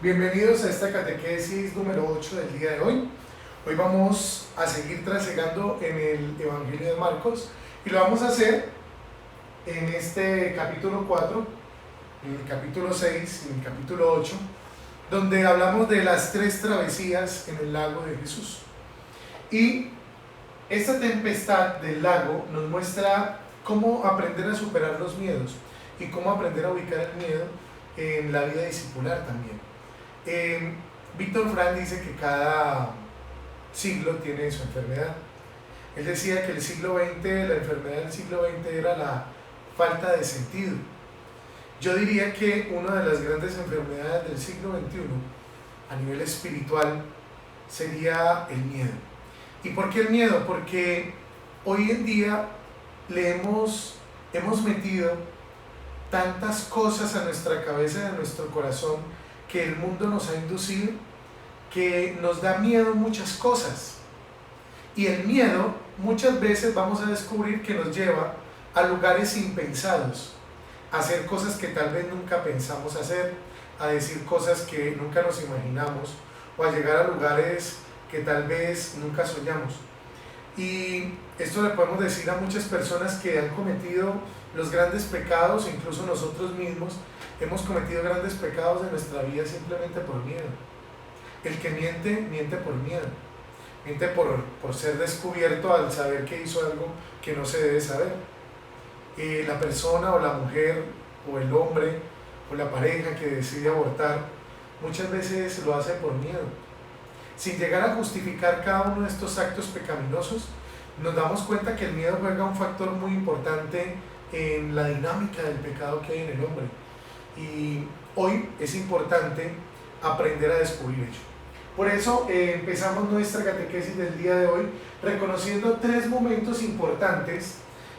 Bienvenidos a esta catequesis número 8 del día de hoy. Hoy vamos a seguir trasegando en el Evangelio de Marcos y lo vamos a hacer en este capítulo 4, en el capítulo 6 y en el capítulo 8, donde hablamos de las 3 travesías en el lago de Jesús. Y esta tempestad del lago nos muestra cómo aprender a superar los miedos y cómo aprender a ubicar el miedo en la vida discipular también. Víctor Frank dice que cada siglo tiene su enfermedad. Él decía que el siglo XX, la enfermedad del siglo XX era la falta de sentido. Yo diría que una de las grandes enfermedades del siglo XXI a nivel espiritual sería el miedo. ¿Y por qué el miedo? Porque hoy en día hemos metido tantas cosas a nuestra cabeza y a nuestro corazón que el mundo nos ha inducido, que nos da miedo muchas cosas. Y el miedo muchas veces vamos a descubrir que nos lleva a lugares impensados, a hacer cosas que tal vez nunca pensamos hacer, a decir cosas que nunca nos imaginamos, o a llegar a lugares que tal vez nunca soñamos. Y esto le podemos decir a muchas personas que han cometido los grandes pecados, incluso nosotros mismos hemos cometido grandes pecados en nuestra vida simplemente por miedo. El que miente, miente por miedo. Miente por ser descubierto al saber que hizo algo que no se debe saber. La persona o la mujer o el hombre o la pareja que decide abortar muchas veces lo hace por miedo. Sin llegar a justificar cada uno de estos actos pecaminosos, nos damos cuenta que el miedo juega un factor muy importante en la dinámica del pecado que hay en el hombre. Y hoy es importante aprender a descubrir ello. Por eso empezamos nuestra catequesis del día de hoy reconociendo 3 momentos importantes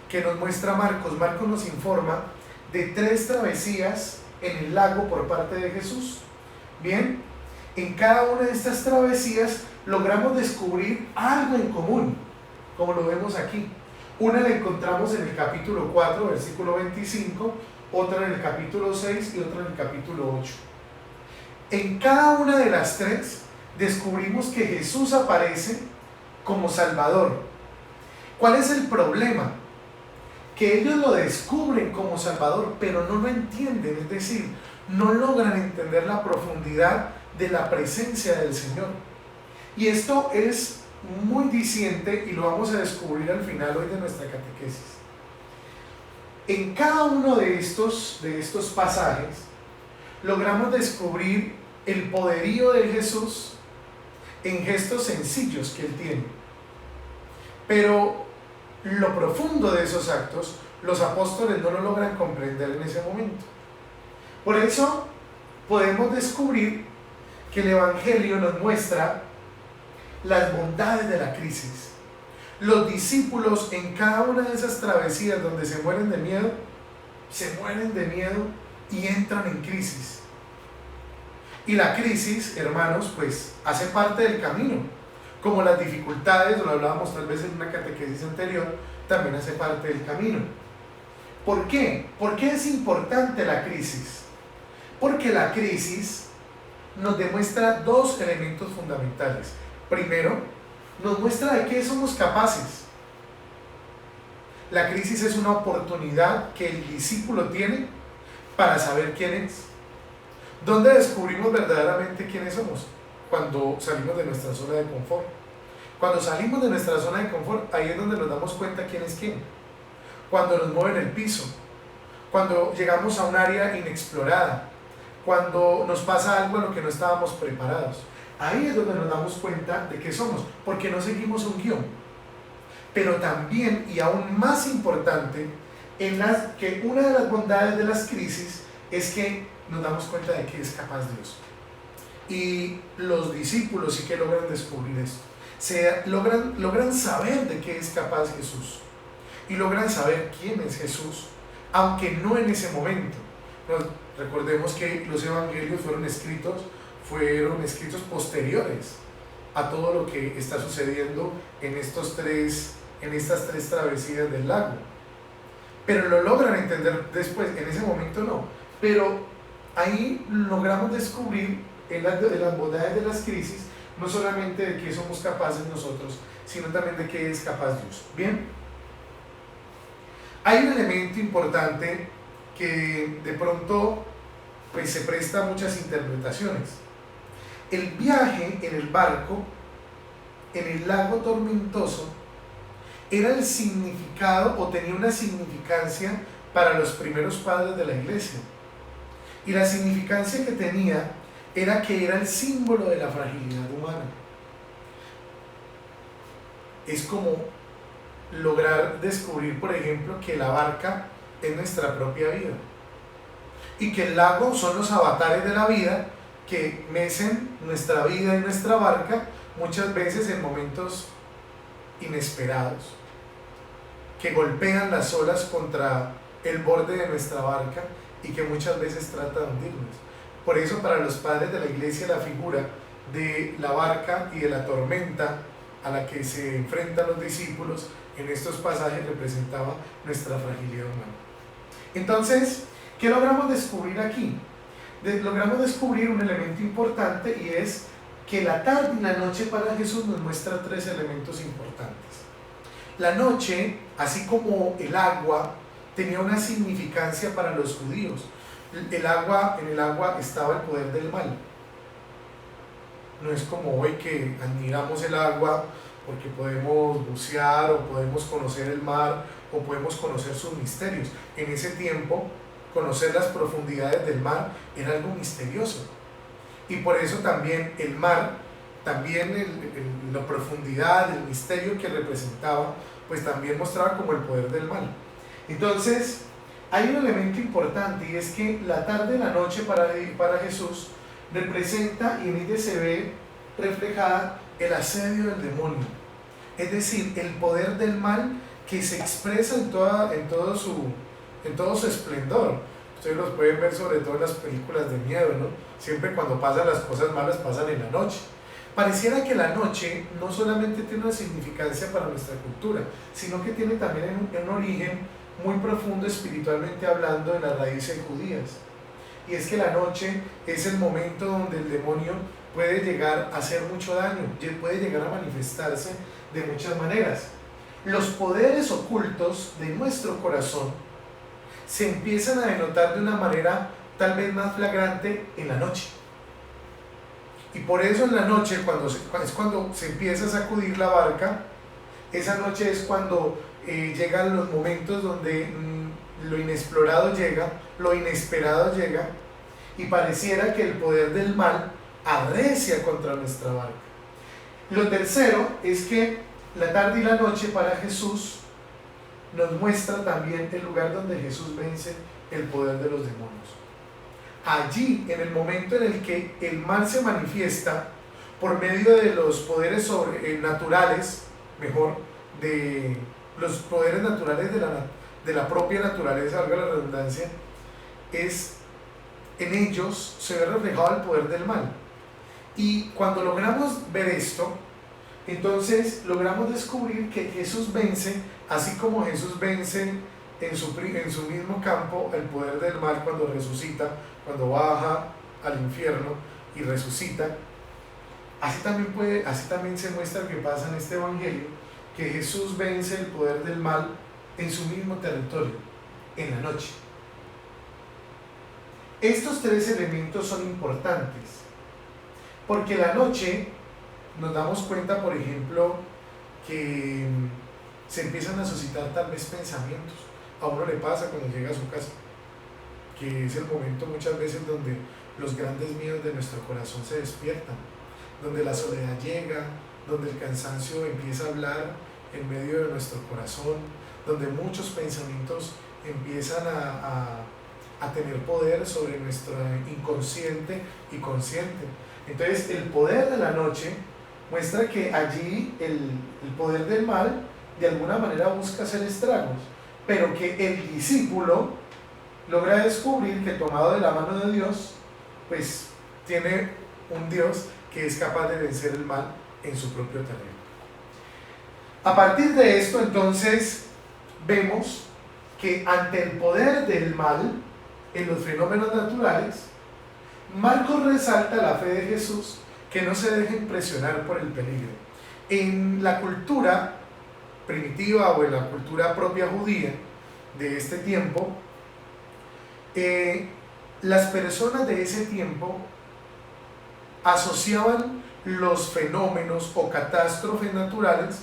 que nos muestra Marcos. Marcos nos informa de 3 travesías en el lago por parte de Jesús. Bien, en cada una de estas travesías logramos descubrir algo en común, como lo vemos aquí. Una la encontramos en el capítulo 4, versículo 25, otra en el capítulo 6 y otra en el capítulo 8. En cada una de las 3 descubrimos que Jesús aparece como Salvador. ¿Cuál es el problema? Que ellos lo descubren como Salvador, pero no lo entienden, es decir, no logran entender la profundidad de la presencia del Señor. Y esto es muy diciente y lo vamos a descubrir al final hoy de nuestra catequesis. En cada uno de estos pasajes logramos descubrir el poderío de Jesús en gestos sencillos que Él tiene. Pero lo profundo de esos actos, los apóstoles no lo logran comprender en ese momento. Por eso podemos descubrir que el Evangelio nos muestra las bondades de la crisis. Los discípulos en cada una de esas travesías donde se mueren de miedo y entran en crisis. Y la crisis, hermanos, pues hace parte del camino. Como las dificultades, lo hablábamos tal vez en una catequesis anterior, también hace parte del camino. ¿Por qué? ¿Por qué es importante la crisis? Porque la crisis nos demuestra 2 elementos fundamentales. Primero, nos muestra de qué somos capaces. La crisis es una oportunidad que el discípulo tiene para saber quién es. ¿Dónde descubrimos verdaderamente quiénes somos? Cuando salimos de nuestra zona de confort. Cuando salimos de nuestra zona de confort, ahí es donde nos damos cuenta quién es quién. Cuando nos mueven el piso, cuando llegamos a un área inexplorada, cuando nos pasa algo a lo que no estábamos preparados. Ahí es donde nos damos cuenta de qué somos, porque no seguimos un guión. Pero también, y aún más importante, que una de las bondades de las crisis es que nos damos cuenta de que es capaz Dios. Y los discípulos sí que logran descubrir esto. Logran saber de qué es capaz Jesús. Y logran saber quién es Jesús, aunque no en ese momento. Recordemos que los evangelios fueron escritos posteriores a todo lo que está sucediendo en estas 3 travesías del lago. Pero lo logran entender después, en ese momento no. Pero ahí logramos descubrir en las bondades de las crisis, no solamente de qué somos capaces nosotros, sino también de qué es capaz Dios. Bien, hay un elemento importante que de pronto pues, se presta a muchas interpretaciones. El viaje en el barco, en el lago tormentoso, era el significado o tenía una significancia para los primeros padres de la iglesia. Y la significancia que tenía era que era el símbolo de la fragilidad humana. Es como lograr descubrir, por ejemplo, que la barca es nuestra propia vida y que el lago son los avatares de la vida que mecen nuestra vida y nuestra barca muchas veces en momentos inesperados, que golpean las olas contra el borde de nuestra barca y que muchas veces trata de hundirnos. Por eso para los padres de la iglesia la figura de la barca y de la tormenta a la que se enfrentan los discípulos en estos pasajes representaba nuestra fragilidad humana. Entonces, ¿qué logramos descubrir aquí? Logramos descubrir un elemento importante, y es que la tarde y la noche para Jesús nos muestra tres elementos importantes. La noche, así como el agua, tenía una significancia para los judíos. En el agua estaba el poder del mal. No es como hoy que admiramos el agua porque podemos bucear o podemos conocer el mar o podemos conocer sus misterios. En ese tiempo, conocer las profundidades del mar era algo misterioso. Y por eso también el mar, también la profundidad, el misterio que representaba, pues también mostraba como el poder del mal. Entonces, hay un elemento importante, y es que la tarde y la noche para Jesús representa, y en ella se ve reflejada el asedio del demonio, es decir, el poder del mal que se expresa en todo su esplendor. Ustedes los pueden ver sobre todo en las películas de miedo, ¿no? Siempre cuando pasan las cosas malas pasan en la noche. Pareciera que la noche no solamente tiene una significancia para nuestra cultura, sino que tiene también un origen muy profundo espiritualmente hablando en las raíces judías. Y es que la noche es el momento donde el demonio puede llegar a hacer mucho daño, puede llegar a manifestarse de muchas maneras. Los poderes ocultos de nuestro corazón se empiezan a denotar de una manera tal vez más flagrante en la noche. Y por eso en la noche, es cuando se empieza a sacudir la barca, esa noche es cuando llegan los momentos donde lo inexplorado llega, lo inesperado llega, y pareciera que el poder del mal arrecia contra nuestra barca. Lo tercero es que la tarde y la noche para Jesús nos muestra también el lugar donde Jesús vence el poder de los demonios. Allí, en el momento en el que el mal se manifiesta por medio de los poderes sobrenaturales, de los poderes naturales de la propia naturaleza, valga la redundancia, en ellos se ve reflejado el poder del mal. Y cuando logramos ver esto, entonces logramos descubrir que Jesús vence, así como Jesús vence en su mismo campo el poder del mal cuando resucita, cuando baja al infierno y resucita. Así también se muestra que pasa en este evangelio, que Jesús vence el poder del mal en su mismo territorio, en la noche. Estos tres elementos son importantes, porque la noche nos damos cuenta, por ejemplo, que se empiezan a suscitar tal vez pensamientos. A uno le pasa cuando llega a su casa, que es el momento muchas veces donde los grandes miedos de nuestro corazón se despiertan, donde la soledad llega, donde el cansancio empieza a hablar en medio de nuestro corazón, donde muchos pensamientos empiezan a tener poder sobre nuestro inconsciente y consciente. Entonces el poder de la noche muestra que allí el poder del mal de alguna manera busca hacer estragos, pero que el discípulo logra descubrir que, tomado de la mano de Dios, pues tiene un Dios que es capaz de vencer el mal en su propio terreno. A partir de esto, entonces, vemos que ante el poder del mal en los fenómenos naturales, Marcos resalta la fe de Jesús, que no se deja impresionar por el peligro. En la cultura primitiva o en la cultura propia judía de este tiempo, las personas de ese tiempo asociaban los fenómenos o catástrofes naturales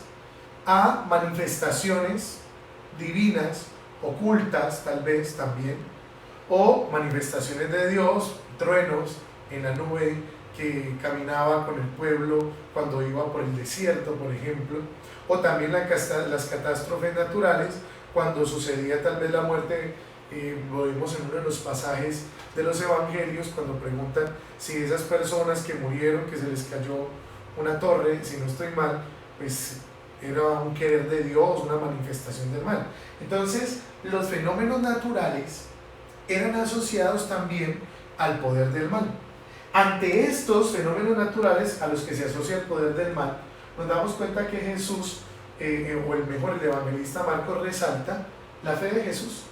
a manifestaciones divinas, ocultas tal vez también, o manifestaciones de Dios, truenos en la nube que caminaba con el pueblo cuando iba por el desierto, por ejemplo, o también las catástrofes naturales cuando sucedía tal vez la muerte. Lo vimos en uno de los pasajes de los evangelios cuando preguntan si esas personas que murieron, que se les cayó una torre, si no estoy mal, pues era un querer de Dios, una manifestación del mal. Entonces los fenómenos naturales eran asociados también al poder del mal. Ante estos fenómenos naturales a los que se asocia el poder del mal, nos damos cuenta que Jesús, o el evangelista Marcos resalta la fe de Jesús,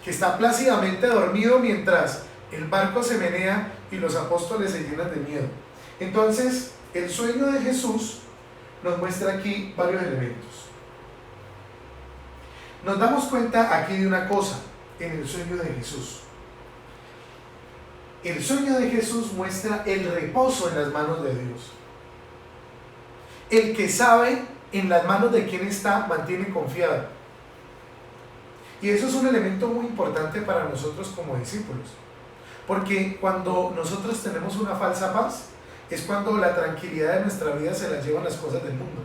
que está plácidamente dormido mientras el barco se menea y los apóstoles se llenan de miedo. Entonces, el sueño de Jesús nos muestra aquí varios elementos. Nos damos cuenta aquí de una cosa en el sueño de Jesús. El sueño de Jesús muestra el reposo en las manos de Dios. El que sabe en las manos de quien está, mantiene confiado. Y eso es un elemento muy importante para nosotros como discípulos. Porque cuando nosotros tenemos una falsa paz, es cuando la tranquilidad de nuestra vida se la llevan las cosas del mundo.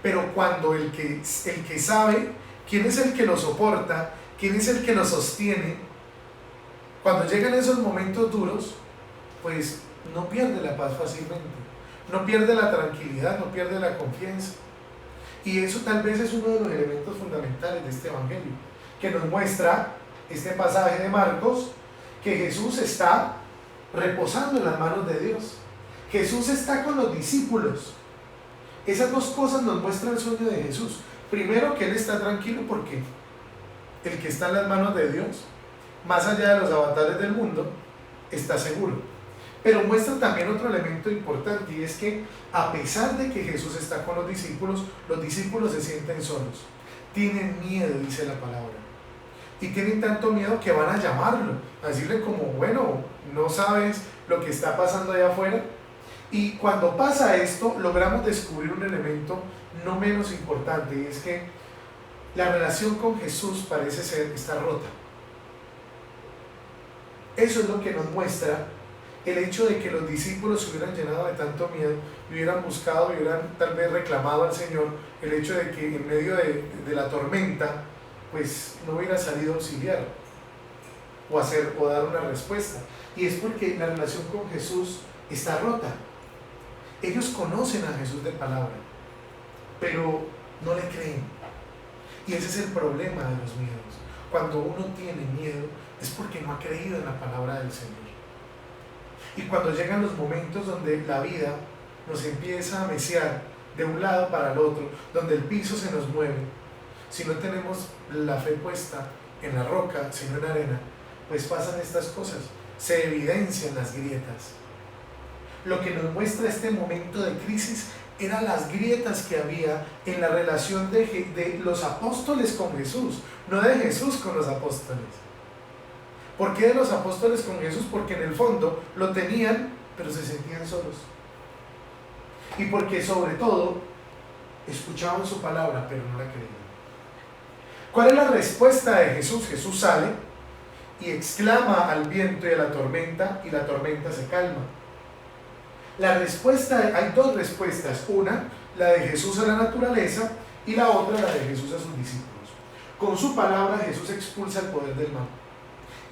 Pero cuando el que sabe quién es el que lo soporta, quién es el que lo sostiene, cuando llegan esos momentos duros, pues no pierde la paz fácilmente, no pierde la tranquilidad, no pierde la confianza. Y eso tal vez es uno de los elementos fundamentales de este evangelio, que nos muestra este pasaje de Marcos, que Jesús está reposando en las manos de Dios. Jesús está con los discípulos. Esas dos cosas nos muestran el sueño de Jesús. Primero, que Él está tranquilo porque el que está en las manos de Dios, más allá de los avatares del mundo, está seguro. Pero muestra también otro elemento importante, y es que a pesar de que Jesús está con los discípulos se sienten solos. Tienen miedo, dice la palabra. Y tienen tanto miedo que van a llamarlo, a decirle como, bueno, ¿no sabes lo que está pasando allá afuera? Y cuando pasa esto, logramos descubrir un elemento no menos importante, y es que la relación con Jesús parece estar rota. Eso es lo que nos muestra el hecho de que los discípulos se hubieran llenado de tanto miedo, hubieran buscado, hubieran tal vez reclamado al Señor, el hecho de que en medio de la tormenta, pues no hubiera salido a auxiliar o dar una respuesta. Y es porque la relación con Jesús está rota. Ellos conocen a Jesús de palabra, pero no le creen. Y ese es el problema de los miedos. Cuando uno tiene miedo es porque no ha creído en la palabra del Señor. Y cuando llegan los momentos donde la vida nos empieza a meciar de un lado para el otro, donde el piso se nos mueve, si no tenemos la fe puesta en la roca, sino en la arena, pues pasan estas cosas, se evidencian las grietas. Lo que nos muestra este momento de crisis eran las grietas que había en la relación de los apóstoles con Jesús, no de Jesús con los apóstoles. ¿Por qué de los apóstoles con Jesús? Porque en el fondo lo tenían, pero se sentían solos. Y porque sobre todo escuchaban su palabra, pero no la creían. ¿Cuál es la respuesta de Jesús? Jesús sale y exclama al viento y a la tormenta se calma. La respuesta, hay dos respuestas, una, la de Jesús a la naturaleza, y la otra, la de Jesús a sus discípulos. Con su palabra Jesús expulsa el poder del mal.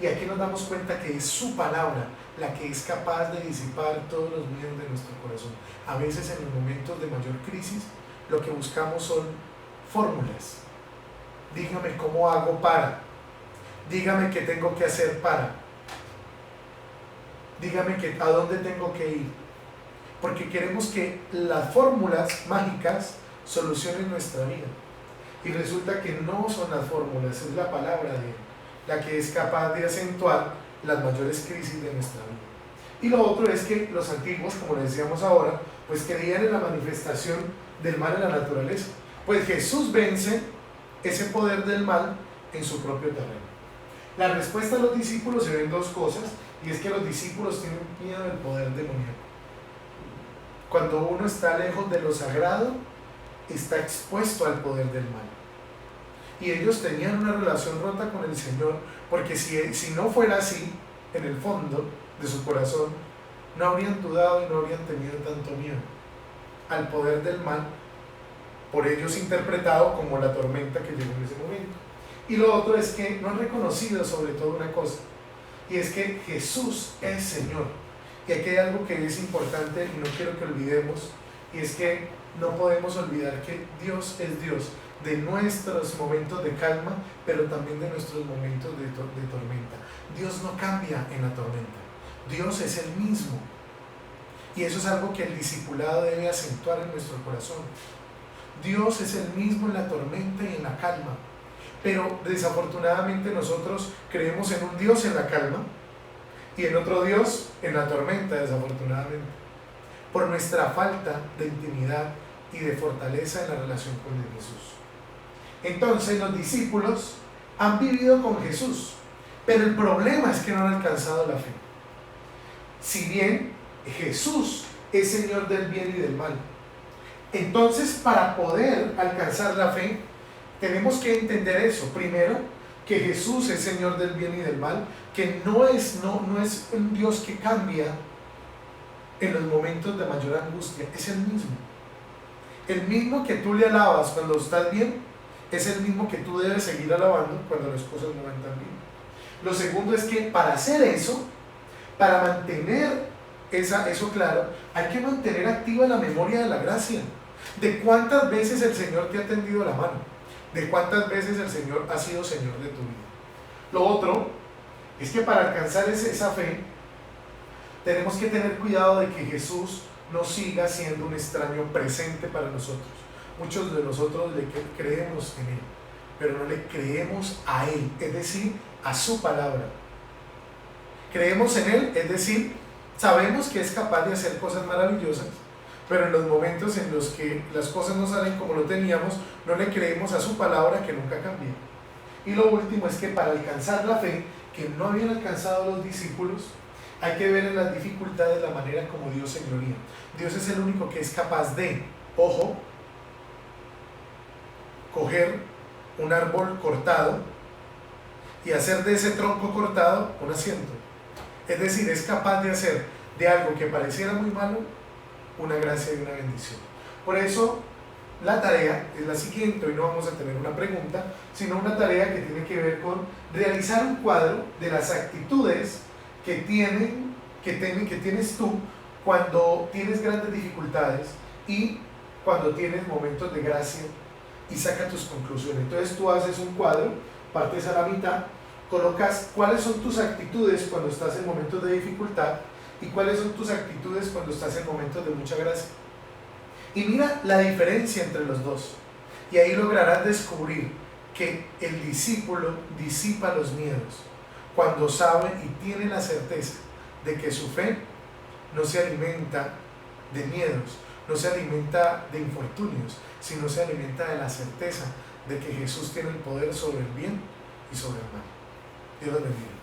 Y aquí nos damos cuenta que es su palabra la que es capaz de disipar todos los miedos de nuestro corazón. A veces en los momentos de mayor crisis, lo que buscamos son fórmulas. Dígame cómo hago para. Dígame qué tengo que hacer para. Dígame a dónde tengo que ir. Porque queremos que las fórmulas mágicas solucionen nuestra vida. Y resulta que no son las fórmulas, es la palabra de Él la que es capaz de acentuar las mayores crisis de nuestra vida. Y lo otro es que los antiguos, como les decíamos ahora, pues creían en la manifestación del mal en la naturaleza. Pues Jesús vence ese poder del mal en su propio terreno. La respuesta de los discípulos se ven dos cosas, y es que los discípulos tienen miedo del poder demoníaco. Cuando uno está lejos de lo sagrado, está expuesto al poder del mal. Y ellos tenían una relación rota con el Señor, porque si no fuera así, en el fondo de su corazón, no habrían dudado y no habrían tenido tanto miedo al poder del mal, por ellos interpretado como la tormenta que llegó en ese momento. Y lo otro es que no han reconocido sobre todo una cosa, y es que Jesús es Señor. Y aquí hay algo que es importante y no quiero que olvidemos, y es que no podemos olvidar que Dios es Dios de nuestros momentos de calma, pero también de nuestros momentos de tormenta. Dios no cambia en la tormenta, Dios es el mismo. Y eso es algo que el discipulado debe acentuar en nuestro corazón. Dios es el mismo en la tormenta y en la calma. Pero desafortunadamente nosotros creemos en un Dios en la calma y en otro Dios en la tormenta, desafortunadamente, por nuestra falta de intimidad y de fortaleza en la relación con Jesús. Entonces los discípulos han vivido con Jesús, pero el problema es que no han alcanzado la fe. Si bien Jesús es Señor del bien y del mal, entonces para poder alcanzar la fe tenemos que entender eso. Primero, que Jesús es Señor del bien y del mal, que no es un Dios que cambia en los momentos de mayor angustia, es el mismo. El mismo que tú le alabas cuando estás bien, es el mismo que tú debes seguir alabando cuando las cosas no van tan bien. Lo segundo es que para hacer eso, para mantener eso claro, hay que mantener activa la memoria de la gracia. De cuántas veces el Señor te ha tendido la mano, de cuántas veces el Señor ha sido Señor de tu vida. Lo otro es que para alcanzar esa fe, tenemos que tener cuidado de que Jesús no siga siendo un extraño presente para nosotros. Muchos de nosotros le creemos en Él, pero no le creemos a Él, es decir, a su palabra. Creemos en Él, es decir, sabemos que es capaz de hacer cosas maravillosas, pero en los momentos en los que las cosas no salen como lo teníamos, no le creemos a su palabra que nunca cambia. Y lo último es que para alcanzar la fe que no habían alcanzado los discípulos, hay que ver en las dificultades la manera como Dios señoría. Dios es el único que es capaz de, ojo, coger un árbol cortado y hacer de ese tronco cortado un asiento. Es decir, es capaz de hacer de algo que pareciera muy malo una gracia y una bendición. Por eso la tarea es la siguiente. Hoy no vamos a tener una pregunta, sino una tarea que tiene que ver con realizar un cuadro de las actitudes que tienes tú cuando tienes grandes dificultades y cuando tienes momentos de gracia, y saca tus conclusiones. Entonces tú haces un cuadro, partes a la mitad, colocas cuáles son tus actitudes cuando estás en momentos de dificultad y cuáles son tus actitudes cuando estás en momentos de mucha gracia. Y mira la diferencia entre los dos. Y ahí lograrás descubrir que el discípulo disipa los miedos cuando sabe y tiene la certeza de que su fe no se alimenta de miedos, no se alimenta de infortunios, sino se alimenta de la certeza de que Jesús tiene el poder sobre el bien y sobre el mal. Dios los bendiga.